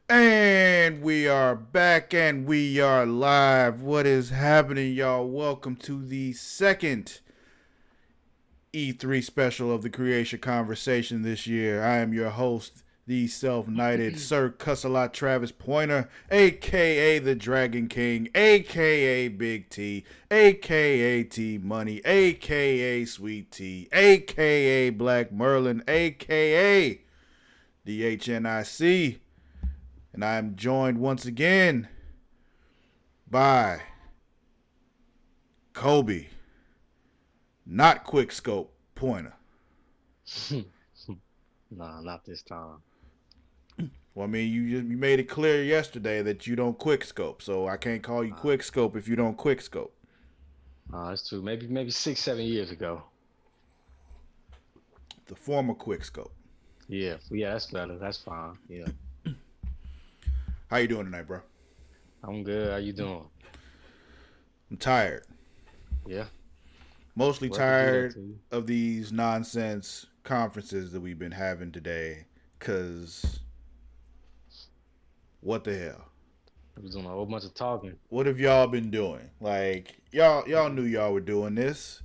And we are back and we are live. What is happening, y'all? Welcome to the second E3 special of the Creatia conversation this year. I am your host, the self-knighted Sir Cussalott Travis Pointer, aka the Dragon King, aka Big T, aka T Money, aka Sweet T, aka Black Merlin, aka the HNIC. And I am joined once again by Cobey, not Quickscope Pointer. Nah, not this time. Well, I mean, you made it clear yesterday that you don't Quickscope, so I can't call you Uh, Quickscope if you don't Quickscope. that's true. Maybe 6, 7 years ago. The former Quickscope. Yeah, that's better. That's fine. Yeah, How you doing tonight, bro? I'm good. How you doing? I'm tired. Yeah, Mostly work will do that tired to you. of these nonsense conferences that we've been having today. Cause what the hell? I was doing a whole bunch of talking. What have y'all been doing? Like y'all knew y'all were doing this.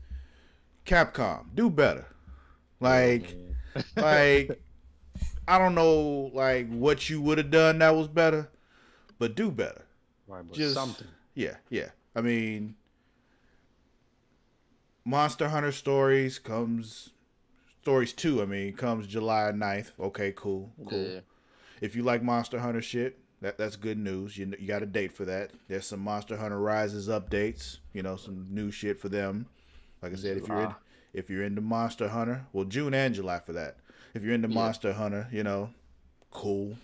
Capcom, do better. Yeah, Like, man. like I don't know, like what you would have done that was better, but do better. Right, but Just something. yeah. I mean, Monster Hunter Stories 2. I mean, comes July 9th. Okay, cool. Yeah, If you like Monster Hunter shit, that's good news. You got a date for that. There's some Monster Hunter Rises updates. Some new shit for them. Like I said, July. if you're into Monster Hunter, well, June and July for that. If you're into Yeah, Monster Hunter, cool.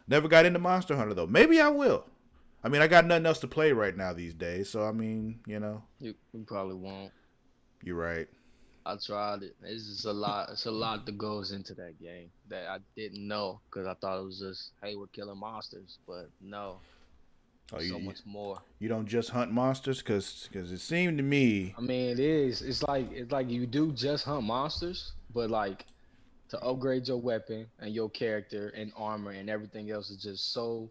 Never got into Monster Hunter though. Maybe I will. I mean, I got nothing else to play right now these days, so I mean, you probably won't. you're right. I tried it. It's just a lot. It's a lot that goes into that game that I didn't know because I thought it was just, hey, we're killing monsters, but no, Oh, there's so much more. you don't just hunt monsters, cause it seemed to me. I mean, it is. It's like you do just hunt monsters, but like to upgrade your weapon and your character and armor and everything else is just so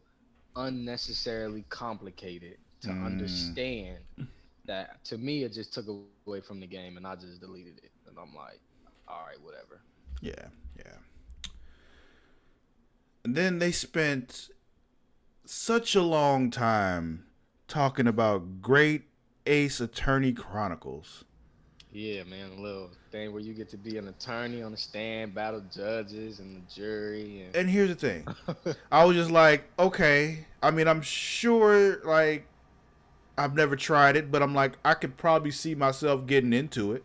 unnecessarily complicated to Mm, understand that to me it just took away from the game and I just deleted it. And I'm like, all right, whatever. yeah. And then they spent such a long time talking about Great Ace Attorney Chronicles. Yeah, man, a little thing where you get to be an attorney on the stand, battle judges and the jury And here's the thing. and I was just like, okay. I mean, I'm sure, like, I've never tried it, but I'm like, I could probably see myself getting into it.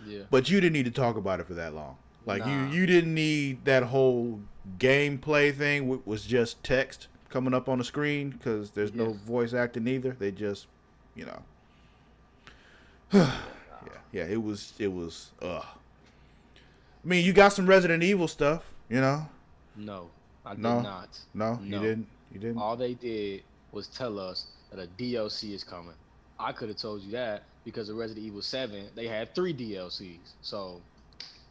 yeah. But you didn't need to talk about it for that long. Like, Nah. you didn't need that whole gameplay thing, was just text coming up on the screen because there's Yeah. no voice acting either. They just, you know. Yeah, nah. Yeah, it was I mean, you got some Resident Evil stuff, No, I did No, not. no, you No. didn't. You didn't. All they did was tell us that a DLC is coming. I could have told you that because of Resident Evil 7, they had 3 DLCs. So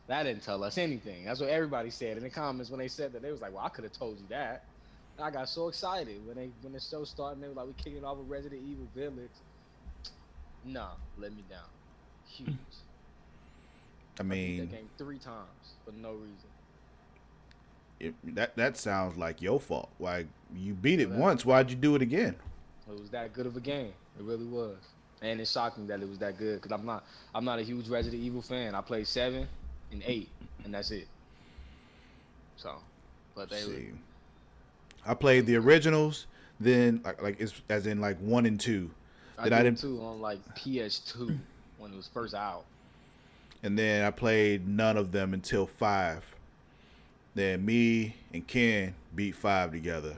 that didn't tell us anything. That's what everybody said in the comments when they said that. They was like, "Well, I could have told you that." And I got so excited when the show started. And they were like, "We kicking it off with Resident Evil Village." Nah, let me down. Huge. I I beat that mean, game 3 times for no reason. that sounds like your fault. Like you beat it Whatever. once, why'd you do it again? It was that good of a game. It really was. And it shocked me that it was that good because I'm not a huge Resident Evil fan. I played 7 and 8, and that's it. So, but Let's they were see, I played it the was good. originals, then like it's as in like one and two. I Then I did them didn't, too on like PS2 when it was first out. and then I played none of them until five. Then me and Ken beat five together.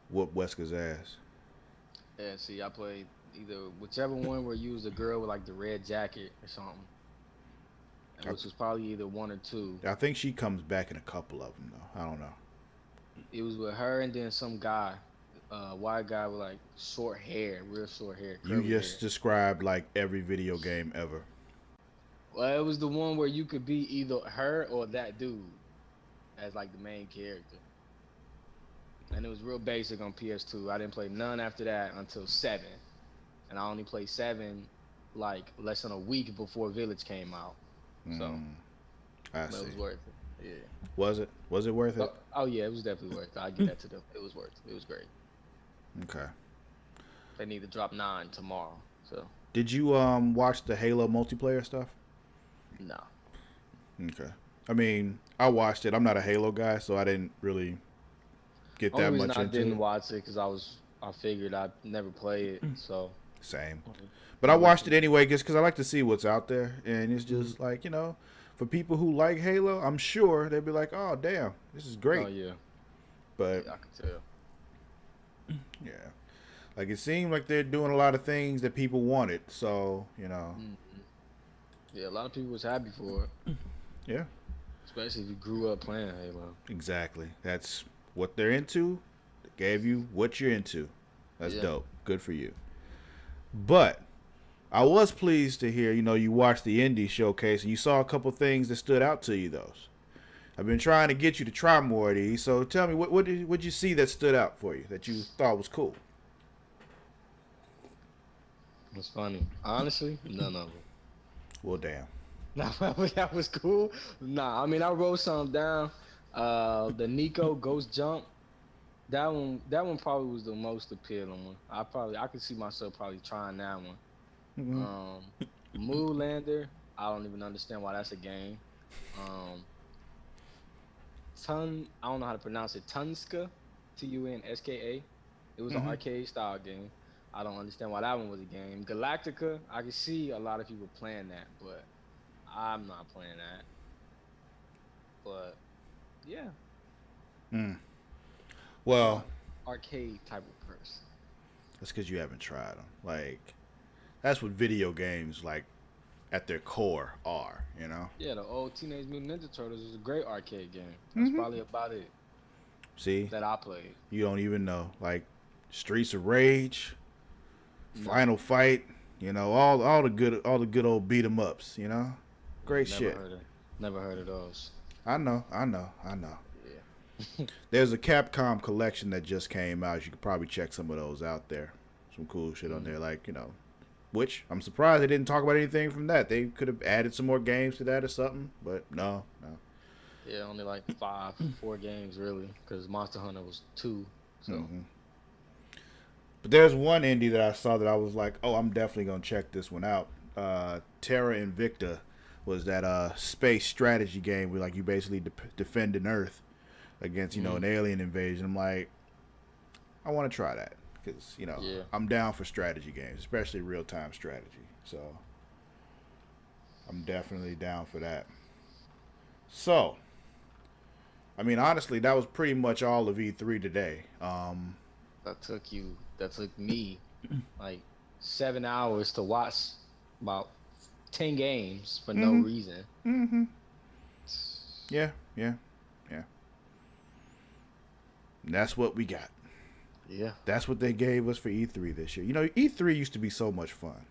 Whoop Wesker's ass. And see, I played either whichever one where you was the girl with like the red jacket or something, and I, which was probably either 1 or 2. I think she comes back in a couple of them though. I don't know. It was with her and then some guy, white guy with like short hair, real short hair, You curly just hair. described like every video game ever. Well, it was the one where you could be either her or that dude as like the main character. and it was real basic on PS2. I didn't play none after that until 7, and I only played 7 like less than a week before Village came out. So, I but it see. was worth it. Yeah. Was it? Was it worth it? Oh yeah, it was definitely worth it. I give that to them. It was worth it. It was great. Okay. They need to drop 9 tomorrow. So Did you watch the Halo multiplayer stuff? no. Okay. I mean, I watched it. I'm not a Halo guy, so I didn't really get Only that reason much I into didn't it. watch it because I figured I'd never play it. So Same. But I watched it anyway just because I like to see what's out there. And it's just like, for people who like Halo, I'm sure they'd be like, oh, damn, this is great. Oh yeah. But, Yeah, I could tell. yeah. Like, it seemed like they're doing a lot of things that people wanted. So, Yeah, a lot of people was happy for it, yeah, especially if you grew up playing Halo. exactly. That's what they're into. They gave you what you're into. That's Yeah. dope. Good for you. But I was pleased to hear, you watched the indie showcase and you saw a couple things that stood out to you, those. I've been trying to get you to try more of these. So tell me, what'd you see that stood out for you that you thought was cool? It's funny. Honestly, none of them. Well, damn. Nah, that was cool. Nah, I mean I wrote something down. The Nico Ghost Jump. That one probably was the most appealing one. I could see myself probably trying that one. Moon Lander. I don't even understand why that's a game. I don't know how to pronounce it. Tunska, Tunska. It was an arcade style game. I don't understand why that one was a game. Galactica, I can see a lot of people playing that, but I'm not playing that. But yeah, Well, arcade type of person. that's because you haven't tried them. Like, that's what video games, like, at their core are, Yeah, the old Teenage Mutant Ninja Turtles was a great arcade game. That's probably about it See? that I played. You don't even know. Like, Streets of Rage, Final Fight, all the good old beat 'em ups, Great shit. Never heard of those. I know. Yeah. There's a Capcom collection that just came out. You could probably check some of those out there. Some cool shit on there, like, which I'm surprised they didn't talk about anything from that. They could have added some more games to that or something, but no. Yeah, only like 4 games really, because Monster Hunter was 2. So But there's one indie that I saw that I was like, oh, I'm definitely gonna check this one out. Terra Invicta was that space strategy game where like you basically defend an Earth against an alien invasion. I'm like, I want to try that because I'm down for strategy games, especially real time strategy. So I'm definitely down for that. So, I mean, honestly, that was pretty much all of E3 today. that took me like 7 hours to watch about 10 games for no reason. Yeah. And that's what we got. Yeah. That's what they gave us for E3 this year. E3 used to be so much fun.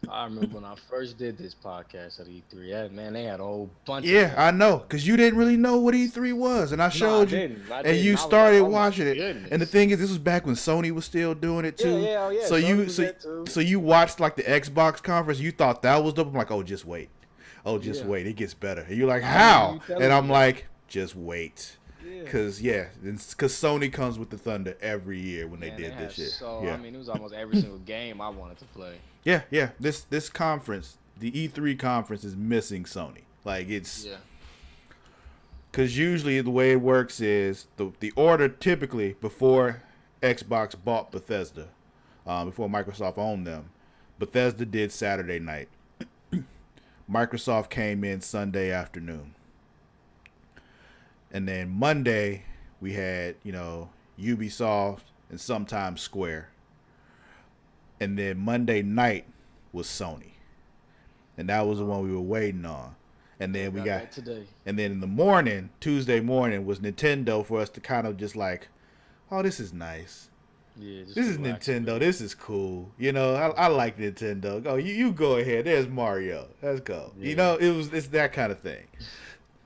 I remember when I first did this podcast at E3. Yeah, man, they had a whole bunch. Yeah, I know, because you didn't really know what E3 was, and I showed you, and you started watching it. And the thing is, this was back when Sony was still doing it too. Yeah. So you watched like the Xbox conference. You thought that was dope. I'm like, oh, just wait. Wait, it gets better. And you're like, how? And I'm like, just wait. Because Sony comes with the thunder every year when they did this shit. I mean, it was almost every single game I wanted to play. Yeah. This conference, the E3 conference, is missing Sony. Like it's because usually the way it works is the order typically before Xbox bought Bethesda, before Microsoft owned them, Bethesda did Saturday night. Microsoft came in Sunday afternoon. And then Monday, we had, Ubisoft and sometimes Square. And then Monday night was Sony. And that was the one we were waiting on. And then we got today. And then in the morning, Tuesday morning, was Nintendo for us to kind of just like, oh, this is nice. Yeah, this is Nintendo. This is cool. I like Nintendo. Go, you go ahead. There's Mario. Let's go. Yeah. It's that kind of thing.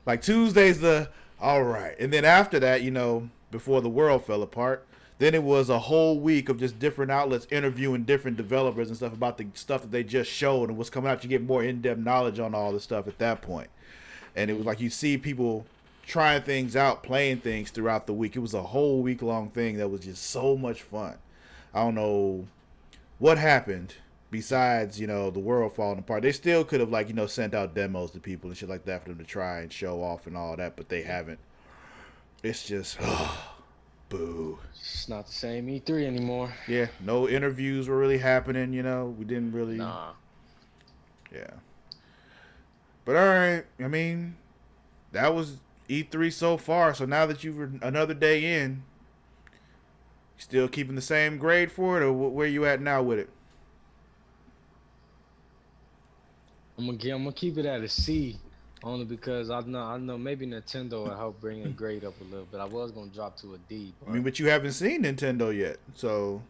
Like Tuesday's the all right, and then after that, before the world fell apart. Then it was a whole week of just different outlets interviewing different developers and stuff about the stuff that they just showed and what's coming out. You get more in-depth knowledge on all the stuff at that point. And it was like you see people trying things out, playing things throughout the week. It was a whole week-long thing that was just so much fun. I don't know what happened besides, the world falling apart. They still could have, sent out demos to people and shit like that for them to try and show off and all that, but they haven't. It's just, boo. It's not the same E3 anymore. Yeah, no interviews were really happening, We didn't really. Nah. Yeah. But all right, I mean, that was E3 so far. So now that you're another day in, you still keeping the same grade for it, or where you at now with it? I'm gonna keep it at a C, only because I know maybe Nintendo will help bring the grade up a little bit. I was gonna drop to a D. But you haven't seen Nintendo yet, so.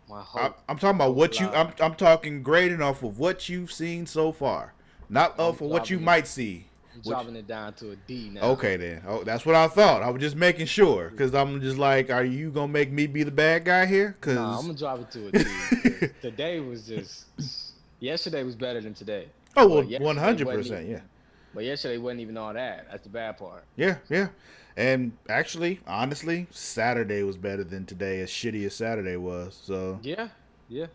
My hope. I'm talking about what you. I'm talking grading off of what you've seen so far, not off of what you might see. I'm dropping it down to a D now. Okay then. Oh, that's what I thought. I was just making sure, because I'm just like, are you gonna make me be the bad guy here? Cause nah, I'm gonna drop it to a D. Today was just. Yesterday was better than today. Oh well, 100%. Yeah. But yesterday wasn't even all that. That's the bad part. Yeah. And actually, honestly, Saturday was better than today, as shitty as Saturday was. So. Yeah. Yeah.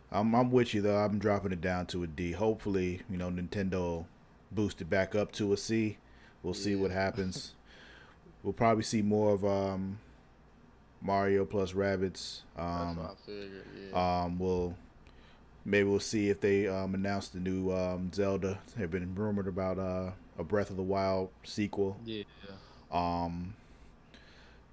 I'm with you though. I'm dropping it down to a D. Hopefully, Nintendo will boost it back up to a C. We'll see what happens. We'll probably see more of Mario plus Rabbids. That's what I figured. Yeah. We'll see if they announce the new Zelda. They've been rumored about a Breath of the Wild sequel. Yeah.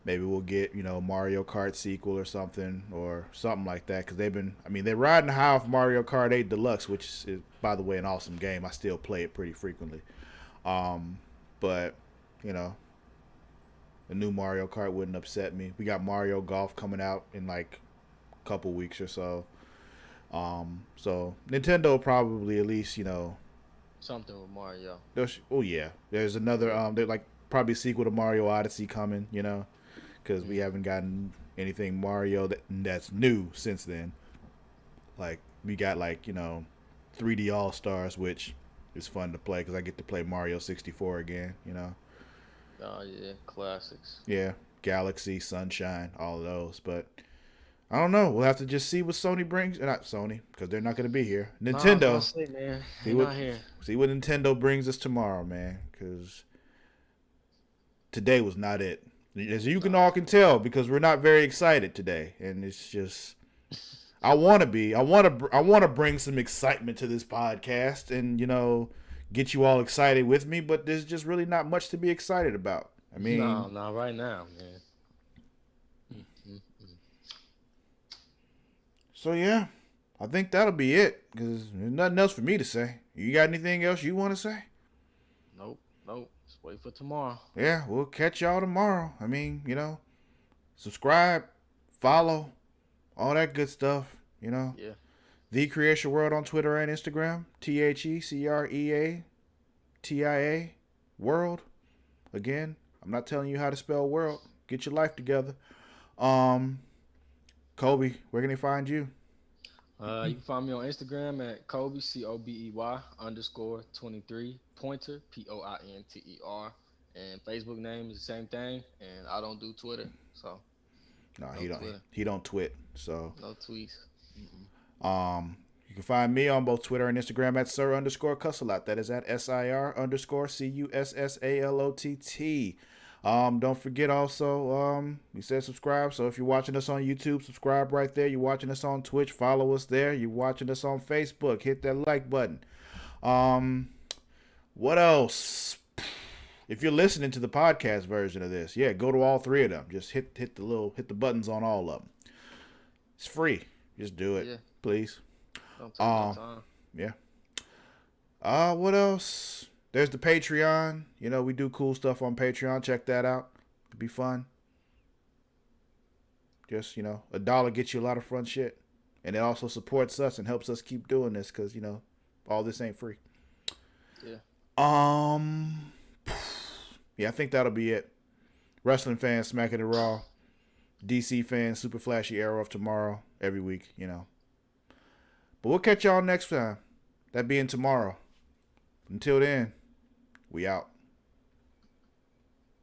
Maybe we'll get, Mario Kart sequel or something like that. Because they're riding high off Mario Kart 8 Deluxe, which is, by the way, an awesome game. I still play it pretty frequently. But, a new Mario Kart wouldn't upset me. We got Mario Golf coming out in like a couple weeks or so. So Nintendo probably at least, something with Mario. There's another, they're like probably a sequel to Mario Odyssey coming, because we haven't gotten anything Mario that's new since then. Like we got 3D All Stars, which is fun to play because I get to play Mario 64 again. Oh yeah, classics. Yeah, Galaxy, Sunshine, all of those. But I don't know. We'll have to just see what Sony brings. Not Sony, because they're not going to be here. Nintendo. Man. They're not here. See what Nintendo brings us tomorrow, man. Because today was not it. As you can all can tell, because we're not very excited today, and it's just. I want to be. I want to bring some excitement to this podcast, and get you all excited with me. But there's just really not much to be excited about. I mean, no, not right now, man. So yeah, I think that'll be it. Because there's nothing else for me to say. You got anything else you want to say? Nope. Just wait for tomorrow. Yeah, we'll catch y'all tomorrow. I mean, subscribe, follow, all that good stuff. Yeah. The Creatia World on Twitter and Instagram. TheCreatia World. Again, I'm not telling you how to spell world. Get your life together. Kobe, where can they find you? You can find me on Instagram at Cobey COBEY _23 Pointer POINTER, and Facebook name is the same thing. And I don't do Twitter, so no, he don't twit. So no tweets. You can find me on both Twitter and Instagram at Sir_Cussalott. That is at SIR_CUSSALOTT. Don't forget also, we said subscribe. So if you're watching us on YouTube, subscribe right there. You're watching us on Twitch, follow us there. You're watching us on Facebook, hit that like button. What else? If you're listening to the podcast version of this, go to all three of them. Just hit the buttons on all of them. It's free. Just do it, please. Don't take no time. Yeah. What else? There's the Patreon. We do cool stuff on Patreon. Check that out. It'd be fun. Just, $1 gets you a lot of fun shit. And it also supports us and helps us keep doing this because, all this ain't free. Yeah. Um, yeah, I think that'll be it. Wrestling fans, Smack It Raw. DC fans, Super Flashy Arrow of Tomorrow. Every week, you know. But we'll catch y'all next time. That being tomorrow. Until then, we out.